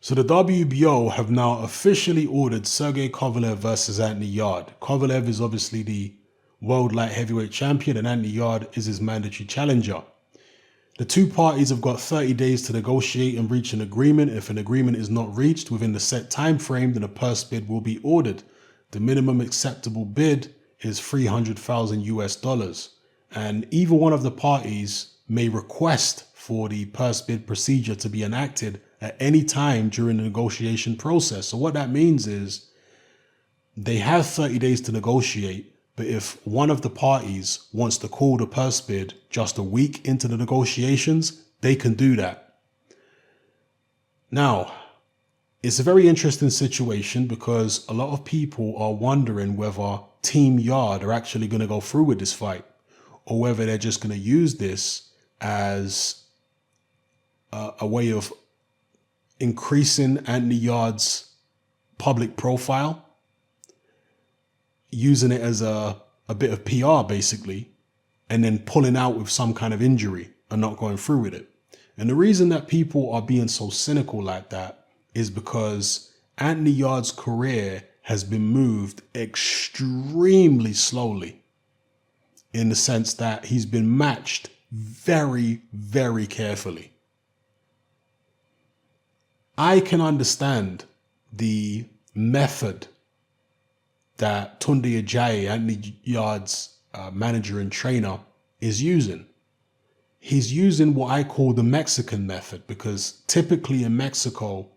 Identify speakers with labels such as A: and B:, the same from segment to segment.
A: So the WBO have now officially ordered Sergey Kovalev versus Anthony Yarde. Kovalev is obviously the world light heavyweight champion and Anthony Yarde is his mandatory challenger. The two parties have got 30 days to negotiate and reach an agreement. If an agreement is not reached within the set time frame, then a purse bid will be ordered. The minimum acceptable bid is $300,000, and either one of the parties may request for the purse bid procedure to be enacted at any time during the negotiation process. So what that means is they have 30 days to negotiate, but if one of the parties wants to call the purse bid just a week into the negotiations, they can do that. Now, it's a very interesting situation because a lot of people are wondering whether Team Yarde are actually going to go through with this fight or whether they're just going to use this as a way of increasing Anthony Yarde's public profile, using it as a bit of PR basically, and then pulling out with some kind of injury and not going through with it. And the reason that people are being so cynical like that is because Anthony Yarde's career has been moved extremely slowly, in the sense that he's been matched very, very carefully. I can understand the method that Tunde Ajayi, Anthony Yarde's manager and trainer, is using. He's using what I call the Mexican method, because typically in Mexico,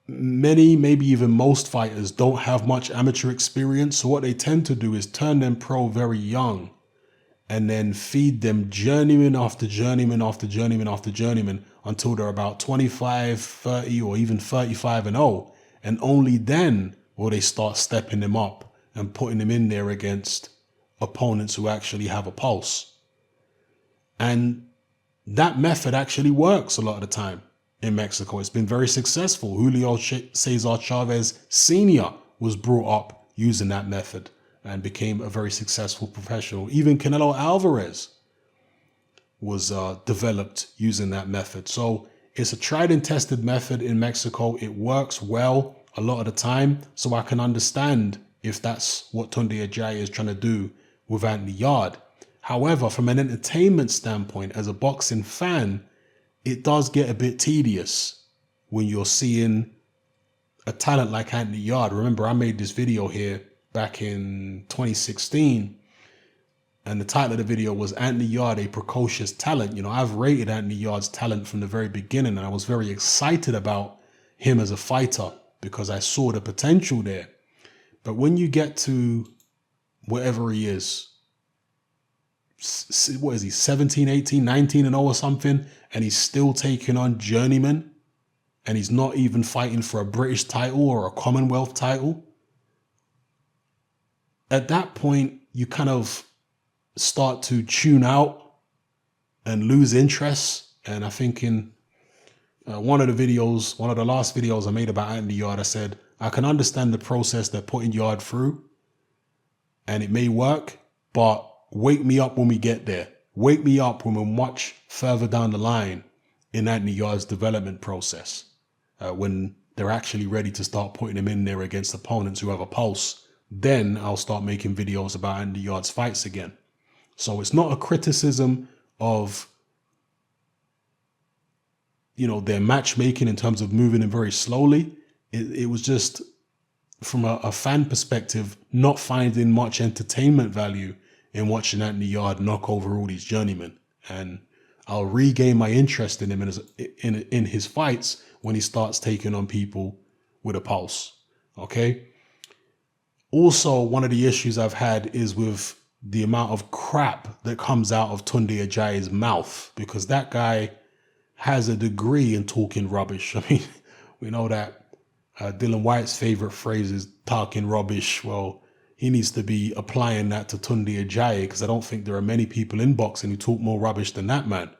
A: many, maybe even most fighters don't have much amateur experience. So what they tend to do is turn them pro very young and then feed them journeyman after journeyman after journeyman after journeyman until they're about 25, 30, or even 35 and 0. And only then will they start stepping them up and putting them in there against opponents who actually have a pulse. And that method actually works a lot of the time in Mexico. It's been very successful. Julio Cesar Chavez Sr. was brought up using that method and became a very successful professional. Even Canelo Alvarez was developed using that method. So it's a tried and tested method in Mexico. It works well a lot of the time. So I can understand if that's what Tunde Ajayi is trying to do with Anthony Yarde. However, from an entertainment standpoint, as a boxing fan, it does get a bit tedious when you're seeing a talent like Anthony Yarde. Remember, I made this video here back in 2016, and the title of the video was Anthony Yarde, a precocious talent. You know, I've rated Anthony Yarde's talent from the very beginning, and I was very excited about him as a fighter because I saw the potential there. But when you get to whatever he is, what is he, 17, 18, 19 and 0 or something, and he's still taking on journeyman, and he's not even fighting for a British title or a Commonwealth title, at that point, you kind of start to tune out and lose interest. And I think in one of the last videos I made about Anthony Yarde, I said, I can understand the process they're putting Yarde through, and it may work, but wake me up when we get there. Wake me up when we're much further down the line in Anthony Yarde's development process, when they're actually ready to start putting him in there against opponents who have a pulse. Then I'll start making videos about Anthony Yarde's fights again. So it's not a criticism of, you know, their matchmaking in terms of moving him very slowly. It was just from a fan perspective, not finding much entertainment value in watching Anthony Yarde knock over all these journeymen. And I'll regain my interest in him in his fights when he starts taking on people with a pulse. Okay. Also, one of the issues I've had is with the amount of crap that comes out of Tunde Ajayi's mouth, because that guy has a degree in talking rubbish. I mean, we know that Dylan White's favorite phrase is talking rubbish. Well, he needs to be applying that to Tunde Ajayi, because I don't think there are many people in boxing who talk more rubbish than that man.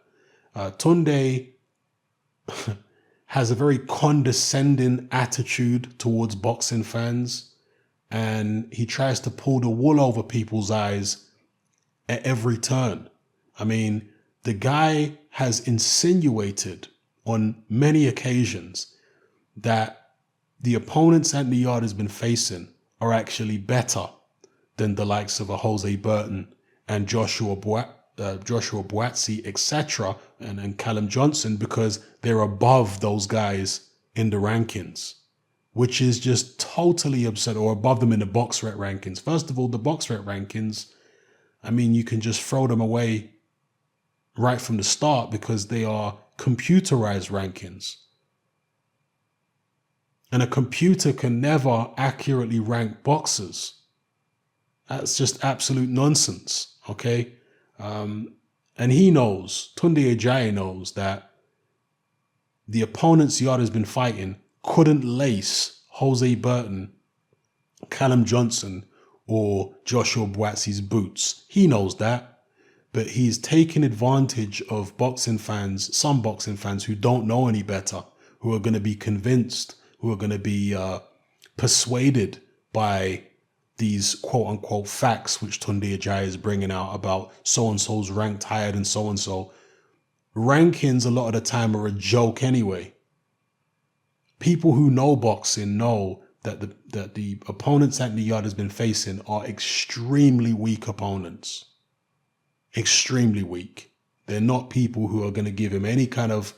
A: Tunde has a very condescending attitude towards boxing fans, and he tries to pull the wool over people's eyes at every turn. I mean, the guy has insinuated on many occasions that the opponents Anthony Yarde has been facing are actually better than the likes of a Jose Burton and Joshua Buatsi, etc., and Callum Johnson, because they're above those guys in the rankings, which is just totally absurd, or above them in the box rec rankings. First of all, the box rec rankings, I mean, you can just throw them away right from the start because they are computerized rankings. And a computer can never accurately rank boxers. That's just absolute nonsense, okay? And he knows, Tunde Ajayi knows, that the opponents Yarde has been fighting couldn't lace Jose Burton, Callum Johnson, or Joshua Buatsi's boots. He knows that, but he's taking advantage of boxing fans, some boxing fans who don't know any better, who are going to be convinced, who are going to be persuaded by these quote-unquote facts which Tunde Ajayi is bringing out about so-and-so's ranked higher than so-and-so. Rankings a lot of the time are a joke anyway. People who know boxing know that the opponents Anthony Yarde has been facing are extremely weak opponents. Extremely weak. They're not people who are going to give him any kind of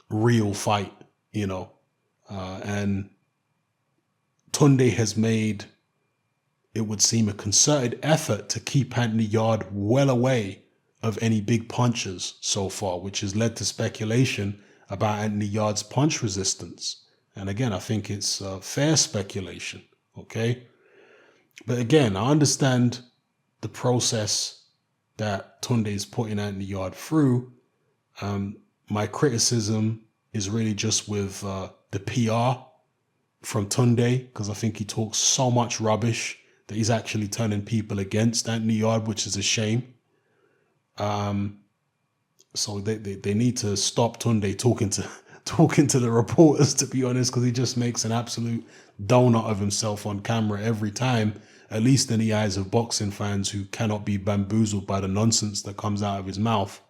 A: real fight, you know. And Tunde has made, it would seem, a concerted effort to keep Anthony Yarde well away of any big punches so far, which has led to speculation about Anthony Yarde's punch resistance. And again, I think it's fair speculation, okay? But again, I understand the process that Tunde is putting Anthony Yarde through. My criticism is really just with the PR from Tunde, because I think he talks so much rubbish that he's actually turning people against Anthony Yarde, which is a shame. So they need to stop Tunde talking to the reporters, to be honest, because he just makes an absolute donut of himself on camera every time, at least in the eyes of boxing fans who cannot be bamboozled by the nonsense that comes out of his mouth.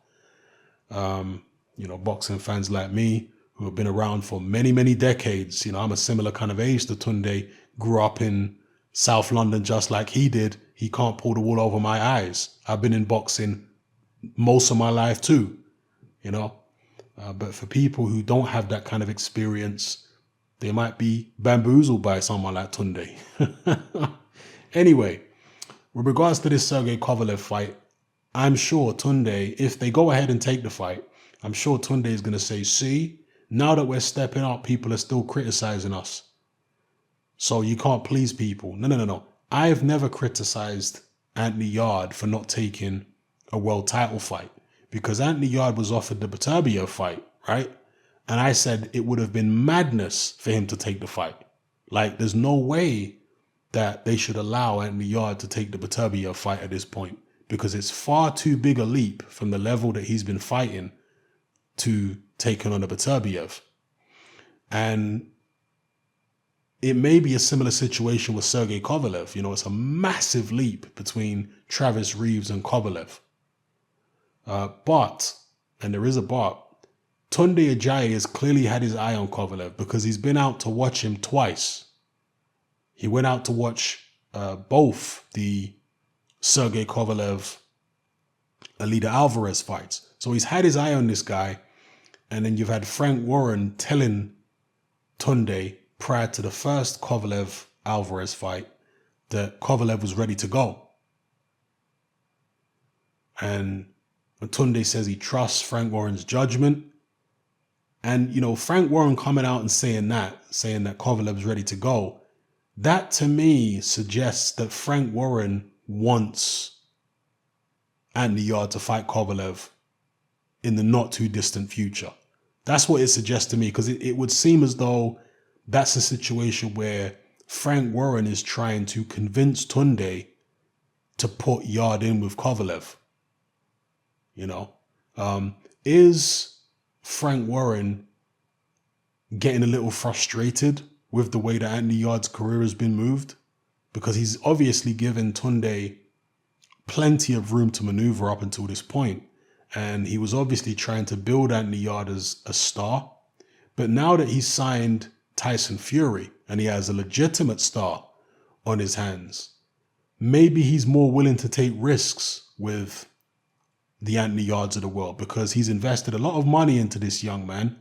A: Boxing fans like me who have been around for many, many decades. You know, I'm a similar kind of age to Tunde, grew up in South London just like he did. He can't pull the wool over my eyes. I've been in boxing most of my life too, you know. But for people who don't have that kind of experience, they might be bamboozled by someone like Tunde. Anyway, with regards to this Sergey Kovalev fight, I'm sure Tunde, if they go ahead and take the fight, I'm sure Tunde is going to say, see, now that we're stepping up, people are still criticizing us. So you can't please people. No. I've never criticized Anthony Yarde for not taking a world title fight, because Anthony Yarde was offered the Beterbiev fight, right? And I said it would have been madness for him to take the fight. Like, there's no way that they should allow Anthony Yarde to take the Beterbiev fight at this point, because it's far too big a leap from the level that he's been fighting to taking on a Beterbiev. And it may be a similar situation with Sergey Kovalev. You know, it's a massive leap between Travis Reeves and Kovalev. But, and there is a but, Tunde Ajayi has clearly had his eye on Kovalev because he's been out to watch him twice. He went out to watch both the Sergey Kovalev, Alida Alvarez fights. So he's had his eye on this guy. And then you've had Frank Warren telling Tunde prior to the first Kovalev-Alvarez fight that Kovalev was ready to go. And Tunde says he trusts Frank Warren's judgment. And, you know, Frank Warren coming out and saying that Kovalev's ready to go, that to me suggests that Frank Warren wants Anthony Yarde to fight Kovalev in the not too distant future. That's what it suggests to me, because it would seem as though that's a situation where Frank Warren is trying to convince Tunde to put Yarde in with Kovalev. You know, is Frank Warren getting a little frustrated with the way that Anthony Yarde's career has been moved? Because he's obviously given Tunde plenty of room to maneuver up until this point. And he was obviously trying to build Anthony Yarde as a star. But now that he's signed Tyson Fury and he has a legitimate star on his hands, maybe he's more willing to take risks with the Anthony Yardes of the world because he's invested a lot of money into this young man.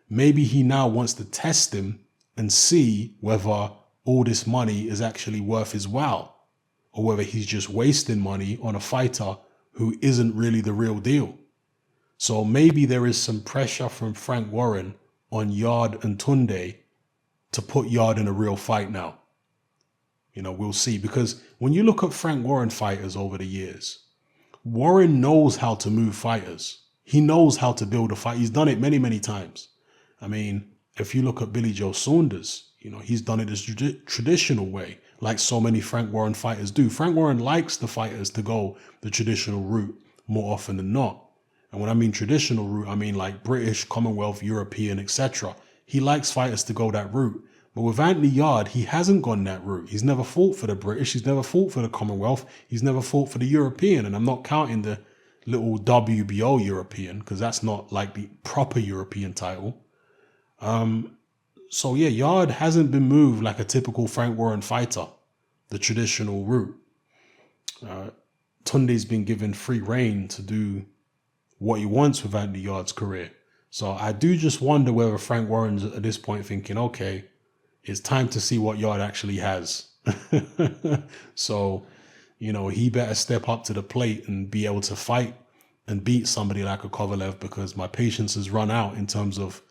A: Maybe he now wants to test him and see whether all this money is actually worth his while or whether he's just wasting money on a fighter who isn't really the real deal. So maybe there is some pressure from Frank Warren on Yarde and Tunde to put Yarde in a real fight now. You know, we'll see. Because when you look at Frank Warren fighters over the years, Warren knows how to move fighters. He knows how to build a fight. He's done it many, many times. I mean, if you look at Billy Joe Saunders, you know, he's done it the traditional way, like so many Frank Warren fighters do. Frank Warren likes the fighters to go the traditional route more often than not. And when I mean traditional route, I mean like British, Commonwealth, European, etc. He likes fighters to go that route. But with Anthony Yarde, he hasn't gone that route. He's never fought for the British. He's never fought for the Commonwealth. He's never fought for the European. And I'm not counting the little WBO European because that's not like the proper European title. So yeah, Yarde hasn't been moved like a typical Frank Warren fighter, the traditional route. Tunde's been given free reign to do what he wants with Anthony Yarde's career. So I do just wonder whether Frank Warren's at this point thinking, okay, it's time to see what Yarde actually has. So, you know, he better step up to the plate and be able to fight and beat somebody like a Kovalev because my patience has run out in terms of,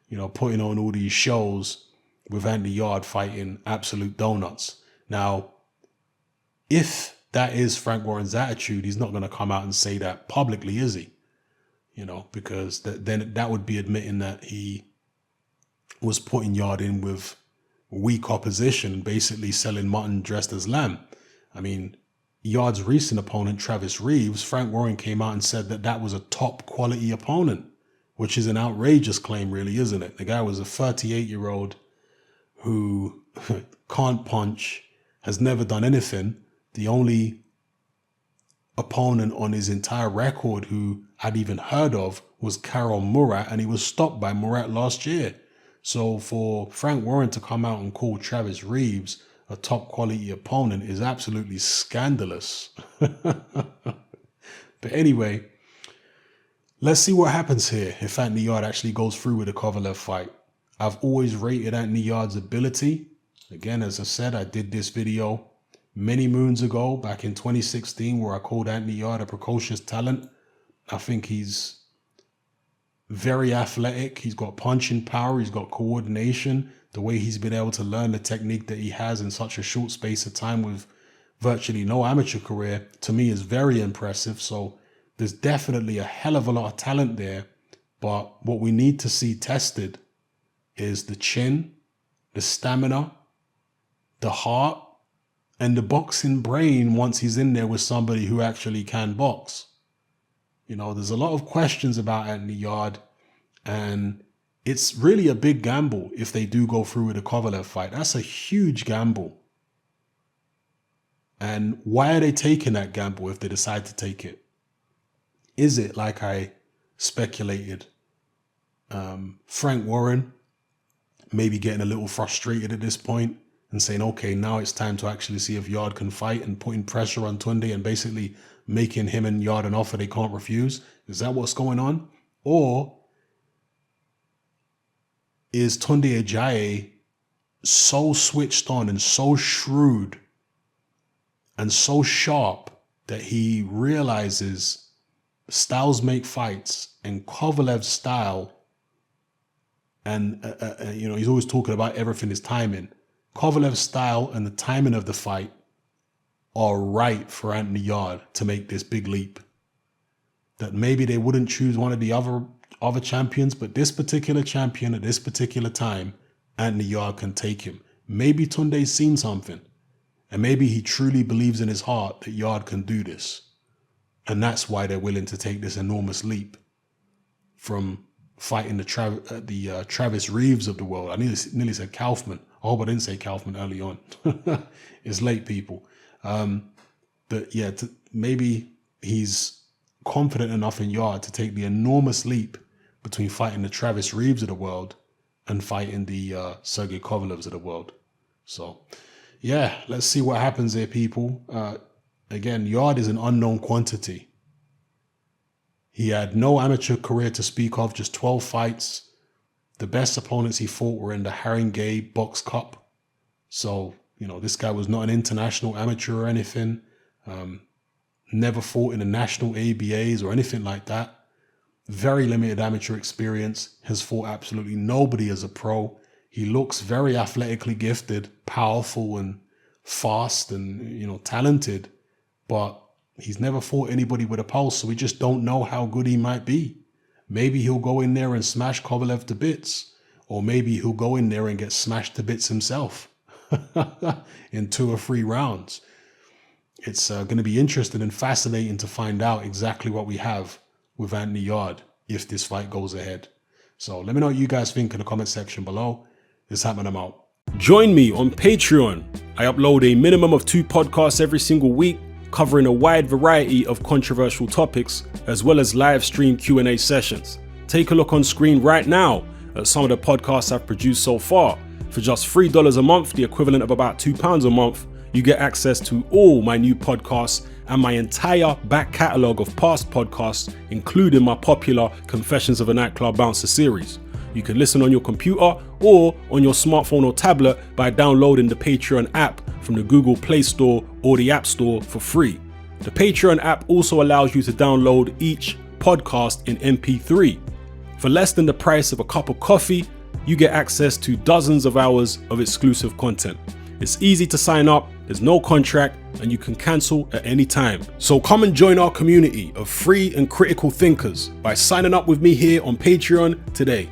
A: you know, putting on all these shows with Anthony Yarde fighting absolute donuts. Now, if that is Frank Warren's attitude, he's not going to come out and say that publicly, is he? You know, because then that would be admitting that he was putting Yarde in with weak opposition and basically selling mutton dressed as lamb. I mean, Yarde's recent opponent, Travis Reeves, Frank Warren came out and said that that was a top quality opponent, which is an outrageous claim, really, isn't it? The guy was a 38-year-old who can't punch, has never done anything. The only opponent on his entire record who I'd even heard of was Karol Murat, and he was stopped by Murat last year. So for Frank Warren to come out and call Travis Reeves a top quality opponent is absolutely scandalous. But anyway, let's see what happens here if Anthony Yarde actually goes through with the Kovalev fight. I've always rated Anthony Yarde's ability. Again, as I said, I did this video many moons ago, back in 2016, where I called Anthony Yarde a precocious talent. I think he's very athletic. He's got punching power. He's got coordination. The way he's been able to learn the technique that he has in such a short space of time with virtually no amateur career, to me, is very impressive. So there's definitely a hell of a lot of talent there. But what we need to see tested is the chin, the stamina, the heart, and the boxing brain once he's in there with somebody who actually can box. You know, there's a lot of questions about Anthony Yarde, and it's really a big gamble if they do go through with a Kovalev fight. That's a huge gamble. And why are they taking that gamble if they decide to take it? Is it, like I speculated, Frank Warren maybe getting a little frustrated at this point and saying, okay, now it's time to actually see if Yarde can fight, and putting pressure on Tunde and basically making him and Yarde an offer they can't refuse? Is that what's going on? Or is Tunde Ajayi so switched on and so shrewd and so sharp that he realizes styles make fights, and Kovalev's style, and you know, he's always talking about everything is timing. Kovalev's style and the timing of the fight are right for Anthony Yarde to make this big leap. That maybe they wouldn't choose one of the other champions, but this particular champion at this particular time, Anthony Yarde can take him. Maybe Tunde's seen something, and maybe he truly believes in his heart that Yarde can do this. And that's why they're willing to take this enormous leap from fighting the Travis Reeves of the world. I nearly said Kaufman. I hope I didn't say Kaufman early on. It's late, people. But yeah, maybe he's confident enough in Yarde to take the enormous leap between fighting the Travis Reeves of the world and fighting the Sergey Kovalevs of the world. So, yeah, let's see what happens here, people. Again, Yarde is an unknown quantity. He had no amateur career to speak of, just 12 fights. The best opponents he fought were in the Haringey Box Cup. So, this guy was not an international amateur or anything. Never fought in the national ABAs or anything like that. Very limited amateur experience. Has fought absolutely nobody as a pro. He looks very athletically gifted, powerful and fast and, talented. But he's never fought anybody with a pulse, so we just don't know how good he might be. Maybe he'll go in there and smash Kovalev to bits. Or maybe he'll go in there and get smashed to bits himself in 2 or 3 rounds. It's going to be interesting and fascinating to find out exactly what we have with Anthony Yarde if this fight goes ahead. So let me know what you guys think in the comment section below. This happened, I'm out. Join me on Patreon. I upload a minimum of 2 podcasts every single week, covering a wide variety of controversial topics, as well as live stream Q&A sessions. Take a look on screen right now at some of the podcasts I've produced so far. For just $3 a month, the equivalent of about £2 a month, you get access to all my new podcasts and my entire back catalogue of past podcasts, including my popular Confessions of a Nightclub Bouncer series. You can listen on your computer or on your smartphone or tablet by downloading the Patreon app from the Google Play Store or the App Store for free. The Patreon app also allows you to download each podcast in MP3. For less than the price of a cup of coffee, you get access to dozens of hours of exclusive content. It's easy to sign up, there's no contract, and you can cancel at any time. So come and join our community of free and critical thinkers by signing up with me here on Patreon today.